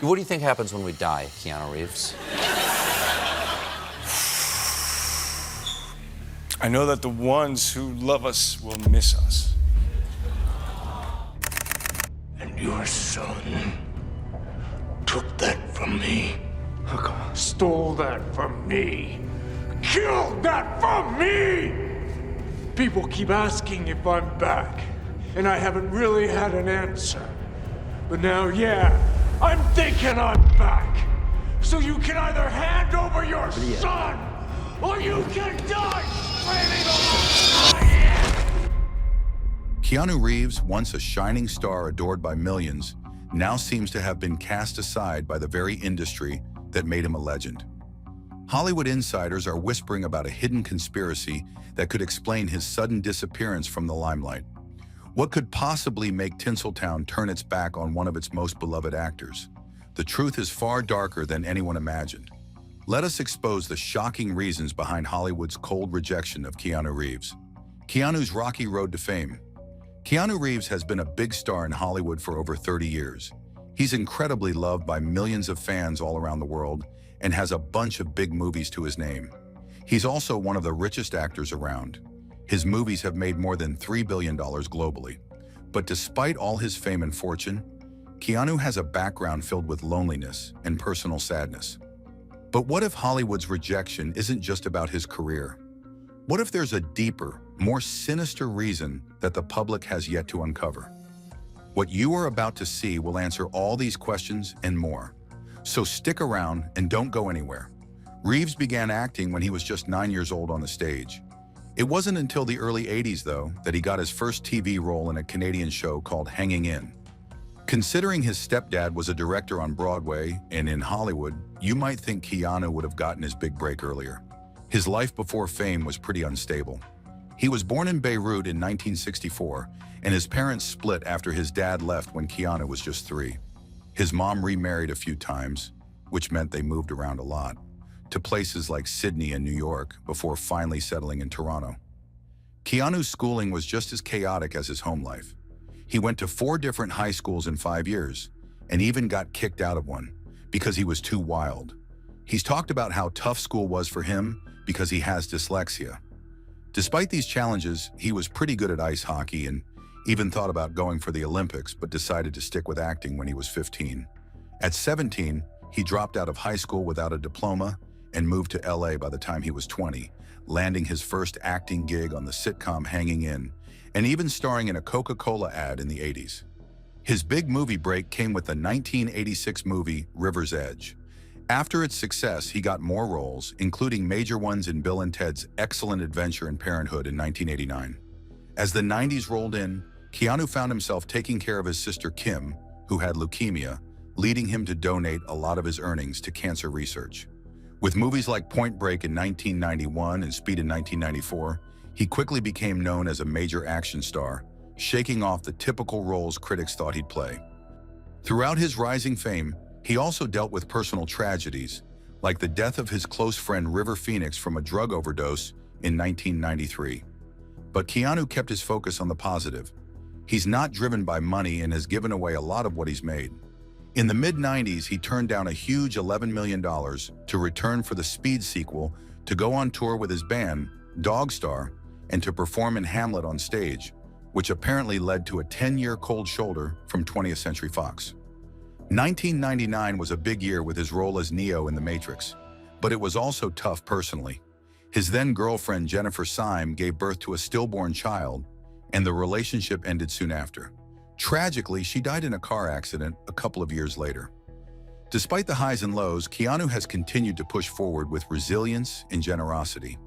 What do you think happens when we die, Keanu Reeves? I know that the ones who love us will miss us. And your son took that from me. Stole that from me. Killed that from me! People keep asking if I'm back, and I haven't really had an answer. But now, yeah, I'm thinking I'm back. So you can either hand over your son, or you can die screaming alongside. Keanu Reeves, once a shining star adored by millions, now seems to have been cast aside by the very industry that made him a legend. Hollywood insiders are whispering about a hidden conspiracy that could explain his sudden disappearance from the limelight. What could possibly make Tinseltown turn its back on one of its most beloved actors? The truth is far darker than anyone imagined. Let us expose the shocking reasons behind Hollywood's cold rejection of Keanu Reeves. Keanu's rocky road to fame. Keanu Reeves has been a big star in Hollywood for over 30 years. He's incredibly loved by millions of fans all around the world and has a bunch of big movies to his name. He's also one of the richest actors around. His movies have made more than $3 billion globally. But despite all his fame and fortune, Keanu has a background filled with loneliness and personal sadness. But what if Hollywood's rejection isn't just about his career? What if there's a deeper, more sinister reason that the public has yet to uncover? What you are about to see will answer all these questions and more. So stick around and don't go anywhere. Reeves began acting when he was just 9 years old on the stage. It wasn't until the early 80s, though, that he got his first TV role in a Canadian show called Hanging In. Considering his stepdad was a director on Broadway and in Hollywood, you might think Keanu would have gotten his big break earlier. His life before fame was pretty unstable. He was born in Beirut in 1964, and his parents split after his dad left when Keanu was just 3. His mom remarried a few times, which meant they moved around a lot, to places like Sydney and New York before finally settling in Toronto. Keanu's schooling was just as chaotic as his home life. He went to 4 different high schools in 5 years, and even got kicked out of one because he was too wild. He's talked about how tough school was for him because he has dyslexia. Despite these challenges, he was pretty good at ice hockey and even thought about going for the Olympics, but decided to stick with acting when he was 15. At 17, he dropped out of high school without a diploma and moved to LA by the time he was 20, landing his first acting gig on the sitcom Hanging In, and even starring in a Coca-Cola ad in the 80s. His big movie break came with the 1986 movie River's Edge. After its success, he got more roles, including major ones in Bill and Ted's Excellent Adventure in Parenthood in 1989. As the 90s rolled in, Keanu found himself taking care of his sister Kim, who had leukemia, leading him to donate a lot of his earnings to cancer research. With movies like Point Break in 1991 and Speed in 1994, he quickly became known as a major action star, shaking off the typical roles critics thought he'd play. Throughout his rising fame, he also dealt with personal tragedies, like the death of his close friend River Phoenix from a drug overdose in 1993. But Keanu kept his focus on the positive. He's not driven by money and has given away a lot of what he's made. In the mid-90s, he turned down a huge $11 million to return for the Speed sequel, to go on tour with his band, Dog Star, and to perform in Hamlet on stage, which apparently led to a 10-year cold shoulder from 20th Century Fox. 1999 was a big year with his role as Neo in The Matrix, but it was also tough personally. His then-girlfriend Jennifer Syme gave birth to a stillborn child, and the relationship ended soon after. Tragically, she died in a car accident a couple of years later. Despite the highs and lows, Keanu has continued to push forward with resilience and generosity.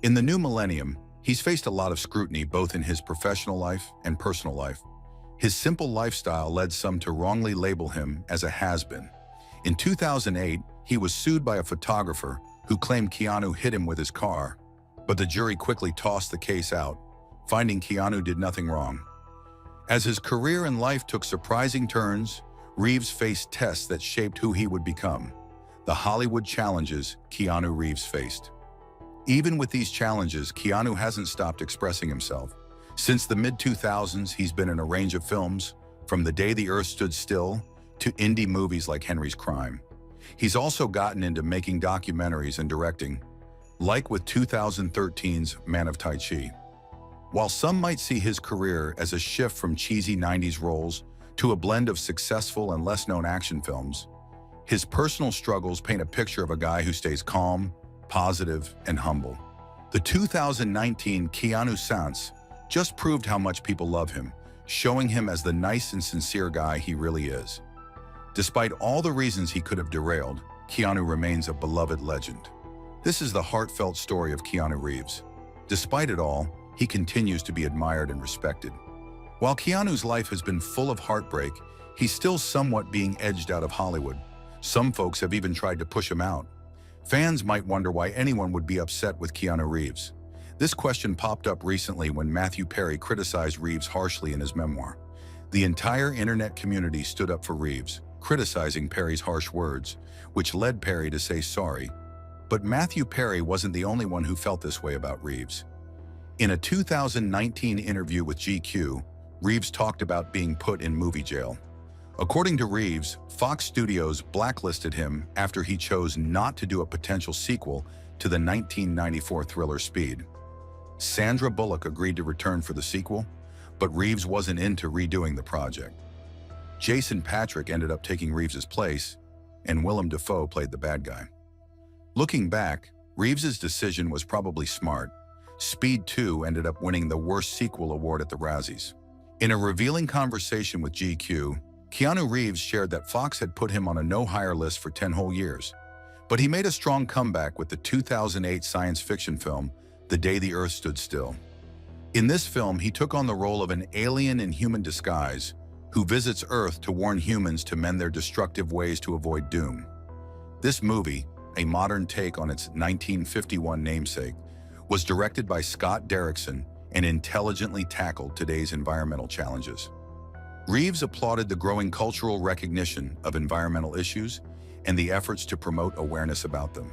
In the new millennium, he's faced a lot of scrutiny both in his professional life and personal life. His simple lifestyle led some to wrongly label him as a has-been. In 2008, he was sued by a photographer who claimed Keanu hit him with his car, but the jury quickly tossed the case out, finding Keanu did nothing wrong. As his career and life took surprising turns, Reeves faced tests that shaped who he would become, the Hollywood challenges Keanu Reeves faced. Even with these challenges, Keanu hasn't stopped expressing himself. Since the mid-2000s, he's been in a range of films, from The Day the Earth Stood Still to indie movies like Henry's Crime. He's also gotten into making documentaries and directing, like with 2013's Man of Tai Chi. While some might see his career as a shift from cheesy 90s roles to a blend of successful and less-known action films, his personal struggles paint a picture of a guy who stays calm, positive, and humble. The 2019 Keanus Kindness just proved how much people love him, showing him as the nice and sincere guy he really is. Despite all the reasons he could have derailed, Keanu remains a beloved legend. This is the heartfelt story of Keanu Reeves. Despite it all, he continues to be admired and respected. While Keanu's life has been full of heartbreak, he's still somewhat being edged out of Hollywood. Some folks have even tried to push him out. Fans might wonder why anyone would be upset with Keanu Reeves. This question popped up recently when Matthew Perry criticized Reeves harshly in his memoir. The entire internet community stood up for Reeves, criticizing Perry's harsh words, which led Perry to say sorry. But Matthew Perry wasn't the only one who felt this way about Reeves. In a 2019 interview with GQ, Reeves talked about being put in movie jail. According to Reeves, Fox Studios blacklisted him after he chose not to do a potential sequel to the 1994 thriller Speed. Sandra Bullock agreed to return for the sequel, but Reeves wasn't into redoing the project. Jason Patric ended up taking Reeves's place, and Willem Dafoe played the bad guy. Looking back, Reeves's decision was probably smart. Speed 2 ended up winning the Worst Sequel award at the Razzies. In a revealing conversation with GQ, Keanu Reeves shared that Fox had put him on a no-hire list for 10 whole years. But he made a strong comeback with the 2008 science fiction film, The Day the Earth Stood Still. In this film, he took on the role of an alien in human disguise who visits Earth to warn humans to mend their destructive ways to avoid doom. This movie, a modern take on its 1951 namesake, was directed by Scott Derrickson and intelligently tackled today's environmental challenges. Reeves applauded the growing cultural recognition of environmental issues and the efforts to promote awareness about them.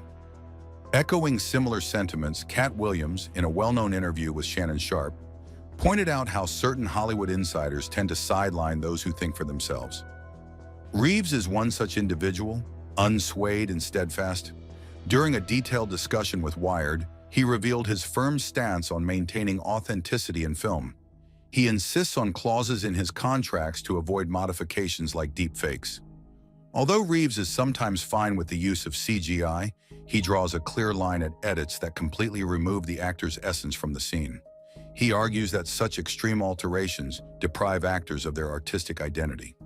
Echoing similar sentiments, Cat Williams, in a well-known interview with Shannon Sharpe, pointed out how certain Hollywood insiders tend to sideline those who think for themselves. Reeves is one such individual, unswayed and steadfast. During a detailed discussion with Wired, he revealed his firm stance on maintaining authenticity in film. He insists on clauses in his contracts to avoid modifications like deepfakes. Although Reeves is sometimes fine with the use of CGI, he draws a clear line at edits that completely remove the actor's essence from the scene. He argues that such extreme alterations deprive actors of their artistic identity.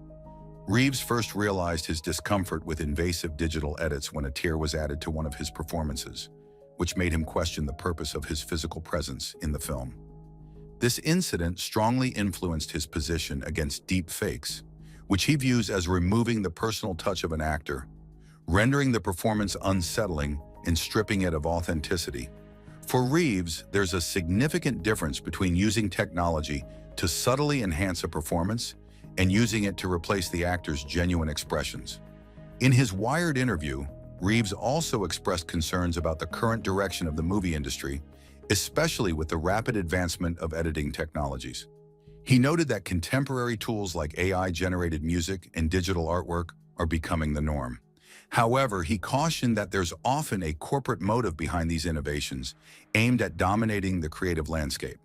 Reeves first realized his discomfort with invasive digital edits when a tear was added to one of his performances, which made him question the purpose of his physical presence in the film. This incident strongly influenced his position against deep fakes, which he views as removing the personal touch of an actor, rendering the performance unsettling and stripping it of authenticity. For Reeves, there's a significant difference between using technology to subtly enhance a performance and using it to replace the actor's genuine expressions. In his Wired interview, Reeves also expressed concerns about the current direction of the movie industry, especially with the rapid advancement of editing technologies. He noted that contemporary tools like AI-generated music and digital artwork are becoming the norm. However, he cautioned that there's often a corporate motive behind these innovations aimed at dominating the creative landscape.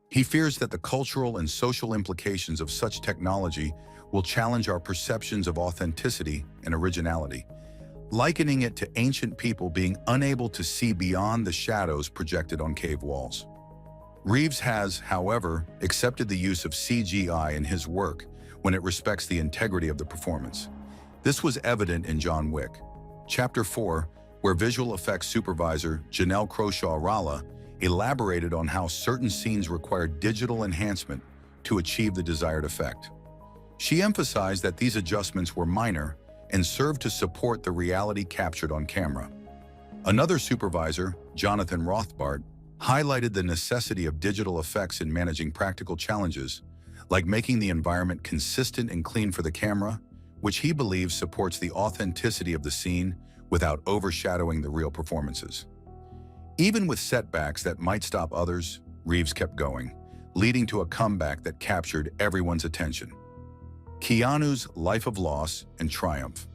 He fears that the cultural and social implications of such technology will challenge our perceptions of authenticity and originality, likening it to ancient people being unable to see beyond the shadows projected on cave walls. Reeves has, however, accepted the use of CGI in his work when it respects the integrity of the performance. This was evident in John Wick, Chapter 4, where visual effects supervisor Janelle Croshaw-Ralla elaborated on how certain scenes required digital enhancement to achieve the desired effect. She emphasized that these adjustments were minor and served to support the reality captured on camera. Another supervisor, Jonathan Rothbart, highlighted the necessity of digital effects in managing practical challenges, like making the environment consistent and clean for the camera, which he believes supports the authenticity of the scene without overshadowing the real performances. Even with setbacks that might stop others, Reeves kept going, leading to a comeback that captured everyone's attention. Keanu's life of loss and triumph.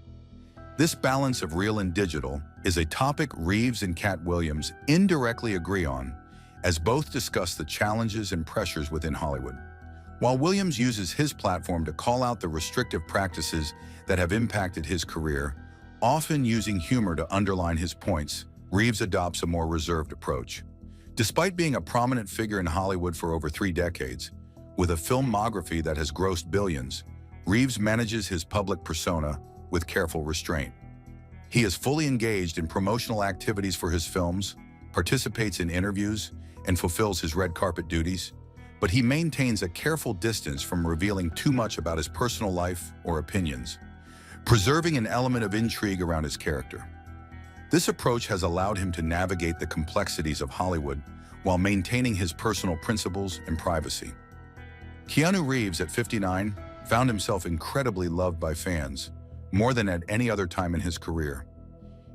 This balance of real and digital is a topic Reeves and Cat Williams indirectly agree on, as both discuss the challenges and pressures within Hollywood. While Williams uses his platform to call out the restrictive practices that have impacted his career, often using humor to underline his points, Reeves adopts a more reserved approach. Despite being a prominent figure in Hollywood for over 3 decades, with a filmography that has grossed billions, Reeves manages his public persona with careful restraint. He is fully engaged in promotional activities for his films, participates in interviews, and fulfills his red carpet duties, but he maintains a careful distance from revealing too much about his personal life or opinions, preserving an element of intrigue around his character. This approach has allowed him to navigate the complexities of Hollywood while maintaining his personal principles and privacy. Keanu Reeves, at 59, found himself incredibly loved by fans, more than at any other time in his career.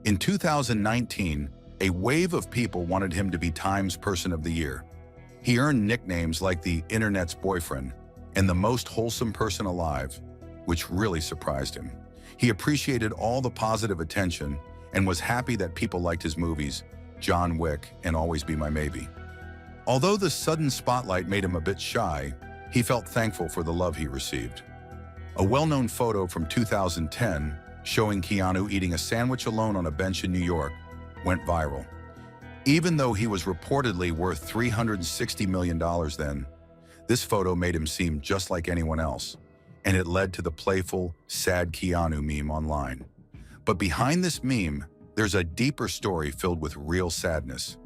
In 2019, a wave of people wanted him to be Time's Person of the Year. He earned nicknames like the Internet's Boyfriend and the Most Wholesome Person Alive, which really surprised him. He appreciated all the positive attention and was happy that people liked his movies, John Wick and Always Be My Maybe. Although the sudden spotlight made him a bit shy, he felt thankful for the love he received. A well-known photo from 2010 showing Keanu eating a sandwich alone on a bench in New York went viral. Even though he was reportedly worth $360 million then, this photo made him seem just like anyone else, and it led to the playful, sad Keanu meme online. But behind this meme, there's a deeper story filled with real sadness.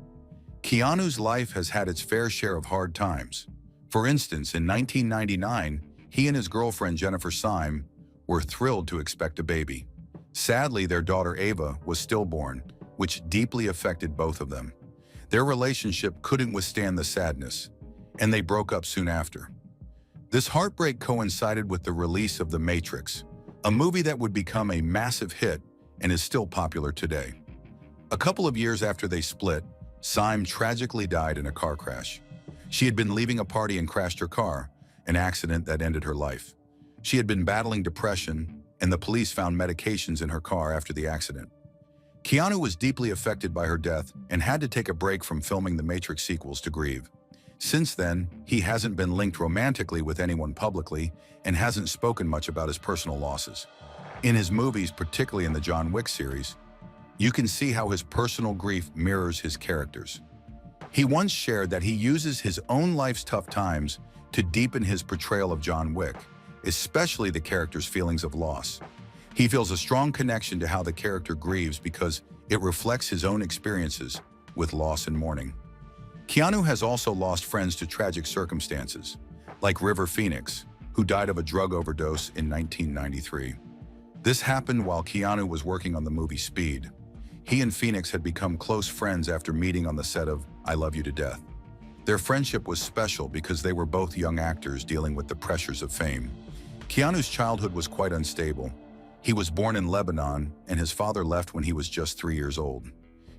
Keanu's life has had its fair share of hard times. For instance, in 1999, he and his girlfriend Jennifer Syme were thrilled to expect a baby. Sadly, their daughter Ava was stillborn, which deeply affected both of them. Their relationship couldn't withstand the sadness, and they broke up soon after. This heartbreak coincided with the release of The Matrix, a movie that would become a massive hit and is still popular today. A couple of years after they split, Syme tragically died in a car crash. She had been leaving a party and crashed her car, an accident that ended her life. She had been battling depression, and the police found medications in her car after the accident. Keanu was deeply affected by her death and had to take a break from filming the Matrix sequels to grieve. Since then, he hasn't been linked romantically with anyone publicly and hasn't spoken much about his personal losses. In his movies, particularly in the John Wick series, you can see how his personal grief mirrors his characters. He once shared that he uses his own life's tough times to deepen his portrayal of John Wick, especially the character's feelings of loss. He feels a strong connection to how the character grieves because it reflects his own experiences with loss and mourning. Keanu has also lost friends to tragic circumstances, like River Phoenix, who died of a drug overdose in 1993. This happened while Keanu was working on the movie Speed. He and Phoenix had become close friends after meeting on the set of I Love You to Death. Their friendship was special because they were both young actors dealing with the pressures of fame. Keanu's childhood was quite unstable. He was born in Lebanon, and his father left when he was just 3 years old.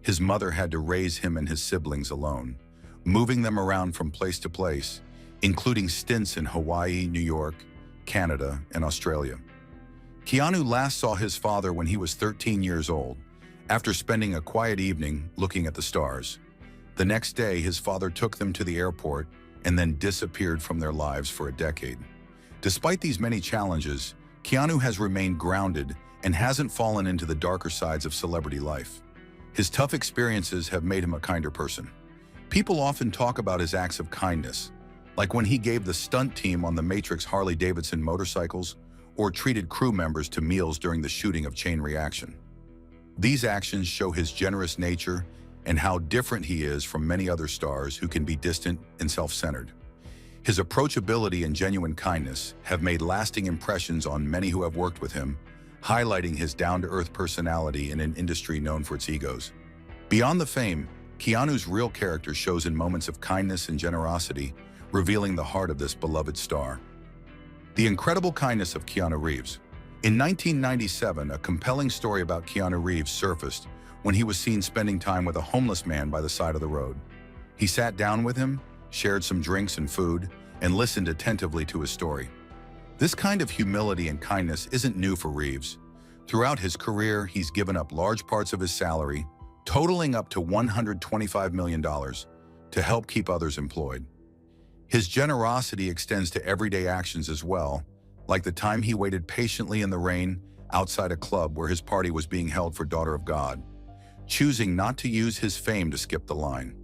His mother had to raise him and his siblings alone, moving them around from place to place, including stints in Hawaii, New York, Canada, and Australia. Keanu last saw his father when he was 13 years old, after spending a quiet evening looking at the stars. The next day, his father took them to the airport and then disappeared from their lives for a decade. Despite these many challenges, Keanu has remained grounded and hasn't fallen into the darker sides of celebrity life. His tough experiences have made him a kinder person. People often talk about his acts of kindness, like when he gave the stunt team on the Matrix Harley-Davidson motorcycles or treated crew members to meals during the shooting of Chain Reaction. These actions show his generous nature and how different he is from many other stars who can be distant and self-centered. His approachability and genuine kindness have made lasting impressions on many who have worked with him, highlighting his down-to-earth personality in an industry known for its egos. Beyond the fame, Keanu's real character shows in moments of kindness and generosity, revealing the heart of this beloved star. The incredible kindness of Keanu Reeves. In 1997, a compelling story about Keanu Reeves surfaced when he was seen spending time with a homeless man by the side of the road. He sat down with him, shared some drinks and food, and listened attentively to his story. This kind of humility and kindness isn't new for Reeves. Throughout his career, he's given up large parts of his salary, totaling up to $125 million, to help keep others employed. His generosity extends to everyday actions as well, like the time he waited patiently in the rain outside a club where his party was being held for Daughter of God, choosing not to use his fame to skip the line.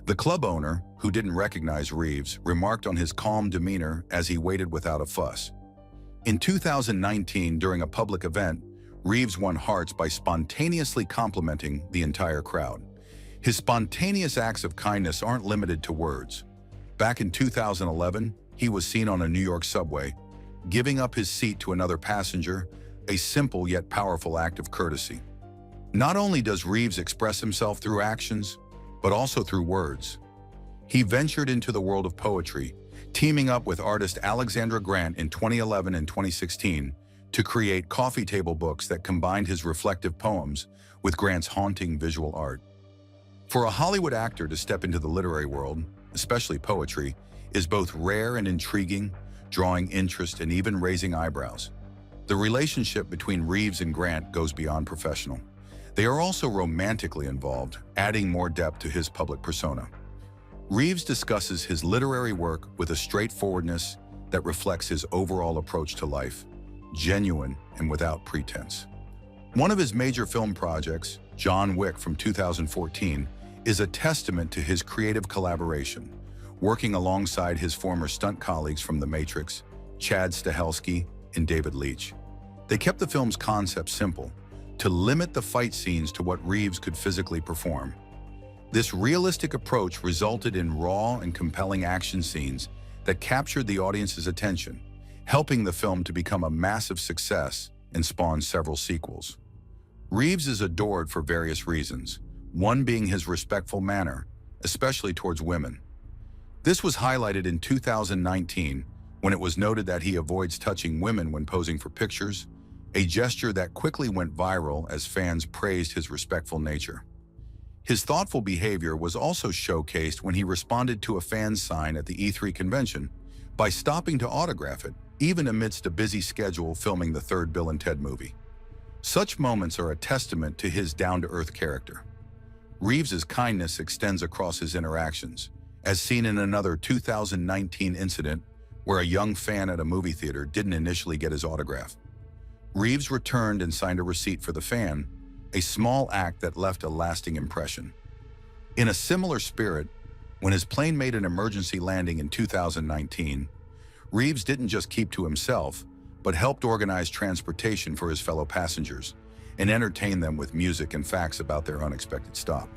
The club owner, who didn't recognize Reeves, remarked on his calm demeanor as he waited without a fuss. In 2019, during a public event, Reeves won hearts by spontaneously complimenting the entire crowd. His spontaneous acts of kindness aren't limited to words. Back in 2011, he was seen on a New York subway, giving up his seat to another passenger, a simple yet powerful act of courtesy. Not only does Reeves express himself through actions, but also through words. He ventured into the world of poetry, teaming up with artist Alexandra Grant in 2011 and 2016 to create coffee table books that combined his reflective poems with Grant's haunting visual art. For a Hollywood actor to step into the literary world, especially poetry, is both rare and intriguing, drawing interest and even raising eyebrows. The relationship between Reeves and Grant goes beyond professional. They are also romantically involved, adding more depth to his public persona. Reeves discusses his literary work with a straightforwardness that reflects his overall approach to life, genuine and without pretense. One of his major film projects, John Wick from 2014, is a testament to his creative collaboration, working alongside his former stunt colleagues from The Matrix, Chad Stahelski and David Leitch. They kept the film's concept simple, to limit the fight scenes to what Reeves could physically perform. This realistic approach resulted in raw and compelling action scenes that captured the audience's attention, helping the film to become a massive success and spawn several sequels. Reeves is adored for various reasons, one being his respectful manner, especially towards women. This was highlighted in 2019 when it was noted that he avoids touching women when posing for pictures, a gesture that quickly went viral as fans praised his respectful nature. His thoughtful behavior was also showcased when he responded to a fan's sign at the E3 convention by stopping to autograph it, even amidst a busy schedule filming the third Bill and Ted movie. Such moments are a testament to his down-to-earth character. Reeves's kindness extends across his interactions, as seen in another 2019 incident where a young fan at a movie theater didn't initially get his autograph. Reeves returned and signed a receipt for the fan, a small act that left a lasting impression. In a similar spirit, when his plane made an emergency landing in 2019, Reeves didn't just keep to himself, but helped organize transportation for his fellow passengers and entertain them with music and facts about their unexpected stop.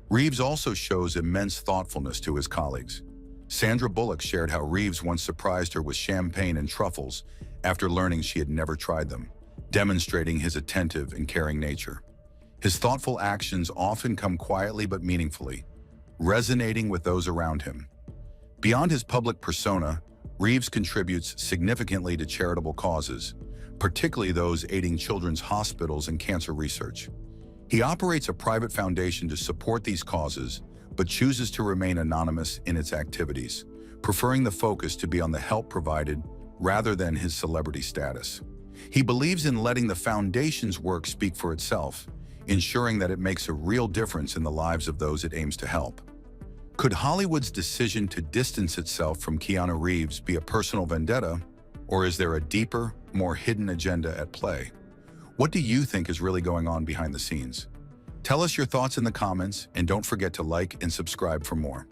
Reeves also shows immense thoughtfulness to his colleagues. Sandra Bullock shared how Reeves once surprised her with champagne and truffles after learning she had never tried them, demonstrating his attentive and caring nature. His thoughtful actions often come quietly but meaningfully, resonating with those around him. Beyond his public persona, Reeves contributes significantly to charitable causes, particularly those aiding children's hospitals and cancer research. He operates a private foundation to support these causes, but chooses to remain anonymous in its activities, preferring the focus to be on the help provided rather than his celebrity status. He believes in letting the foundation's work speak for itself, ensuring that it makes a real difference in the lives of those it aims to help. Could Hollywood's decision to distance itself from Keanu Reeves be a personal vendetta, or is there a deeper, more hidden agenda at play? What do you think is really going on behind the scenes? Tell us your thoughts in the comments, and don't forget to like and subscribe for more.